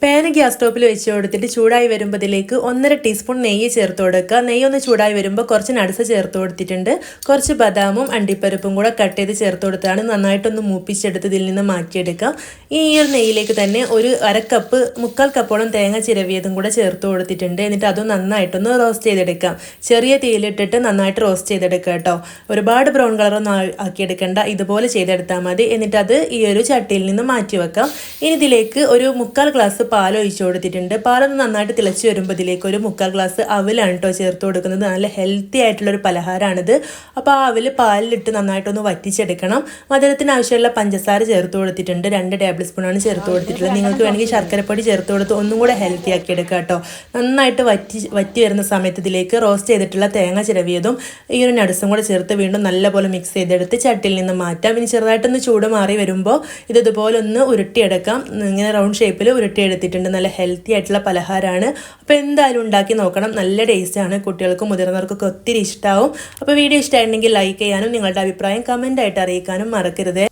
PAN gas സ്റ്റോപ്പിൽ വെച്ച് കൊടുത്തിട്ട് ചൂടായി വരുമ്പോൾ ഇതിലേക്ക് 1.5 ടീസ്പൂൺ നെയ്യ് ചേർത്ത് കൊടുക്കുക. നെയ്യ് ഒന്ന് ചൂടായി വരുമ്പോൾ കുറച്ച് നട്സ് ചേർത്ത് കൊടുത്തിട്ടുണ്ട്. കുറച്ച് ബദാമും അണ്ടിപ്പരിപ്പും കൂടെ കട്ട് ചെയ്ത് ചേർത്ത് കൊടുത്താണ് നന്നായിട്ടൊന്ന് മൂപ്പിച്ചെടുത്ത് ഇതിൽ നിന്ന് മാറ്റിയെടുക്കാം. ഈ ഒരു നെയ്യിലേക്ക് തന്നെ ഒരു 1/4 കപ്പോളം തേങ്ങ ചിരവിയതും കൂടെ ചേർത്ത് കൊടുത്തിട്ടുണ്ട്. എന്നിട്ട് അതും നന്നായിട്ടൊന്ന് റോസ്റ്റ് ചെയ്തെടുക്കാം. ചെറിയ തീയിലിട്ടിട്ട് നന്നായിട്ട് റോസ്റ്റ് ചെയ്തെടുക്കുക കേട്ടോ. ഒരുപാട് ബ്രൗൺ കളറൊന്നും ആക്കിയെടുക്കേണ്ട, ഇതുപോലെ ചെയ്തെടുത്താൽ മതി. എന്നിട്ട് അത് ഈ ഒരു ചട്ടിയിൽ നിന്ന് മാറ്റി വെക്കാം. ഇനി ഇതിലേക്ക് ഒരു 1/4 ഗ്ലാസ് പാൽ ഒഴിച്ചു കൊടുത്തിട്ടുണ്ട്. പാലൊന്ന് നന്നായിട്ട് തിളച്ച് വരുമ്പോൾ ഇതിലേക്ക് ഒരു 1/4 ഗ്ലാസ് അവിലാണ് കേട്ടോ ചേർത്ത് കൊടുക്കുന്നത്. നല്ല ഹെൽത്തി ആയിട്ടുള്ളൊരു പലഹാരമാണിത്. അപ്പോൾ ആ അവിൽ പാലിലിട്ട് നന്നായിട്ടൊന്ന് വറ്റിച്ചെടുക്കണം. മധുരത്തിന് ആവശ്യമുള്ള പഞ്ചസാര ചേർത്ത് കൊടുത്തിട്ടുണ്ട്. 2 ടേബിൾ സ്പൂണാണ് ചേർത്ത് കൊടുത്തിട്ടുള്ളത്. നിങ്ങൾക്ക് വേണമെങ്കിൽ ശർക്കരപ്പൊടി ചേർത്ത് കൊടുത്ത് ഒന്നും കൂടെ ഹെൽത്തി ആക്കി എടുക്കുക കേട്ടോ. നന്നായിട്ട് വറ്റി വരുന്ന സമയത്ത് ഇതിലേക്ക് റോസ്റ്റ് ചെയ്തിട്ടുള്ള തേങ്ങ ചിരവിയതും ഈ ഒരു നട്സും കൂടെ ചേർത്ത് വീണ്ടും നല്ലപോലെ മിക്സ് ചെയ്തെടുത്ത് ചട്ടിയിൽ നിന്ന് മാറ്റാം. ഇനി ചെറുതായിട്ടൊന്ന് ചൂട് മാറി വരുമ്പോൾ ഇതുപോലെ ഒന്ന് ഉരുട്ടിയെടുക്കാം. ഇങ്ങനെ റൗണ്ട് ഷേപ്പിൽ ഉരുട്ടിയെടുത്തിട്ടുണ്ട്. നല്ല ഹെൽത്തി ആയിട്ടുള്ള പലഹാരമാണ്. അപ്പോൾ എന്തായാലും ഉണ്ടാക്കി നോക്കണം. നല്ല ടേസ്റ്റാണ്. കുട്ടികൾക്കും മുതിർന്നവർക്കൊക്കെ ഒത്തിരി ഇഷ്ടമാവും. അപ്പോൾ വീഡിയോ ഇഷ്ടമായിട്ടുണ്ടെങ്കിൽ ലൈക്ക് ചെയ്യാനും നിങ്ങളുടെ അഭിപ്രായം കമൻ്റായിട്ട് അറിയിക്കാനും മറക്കരുത്.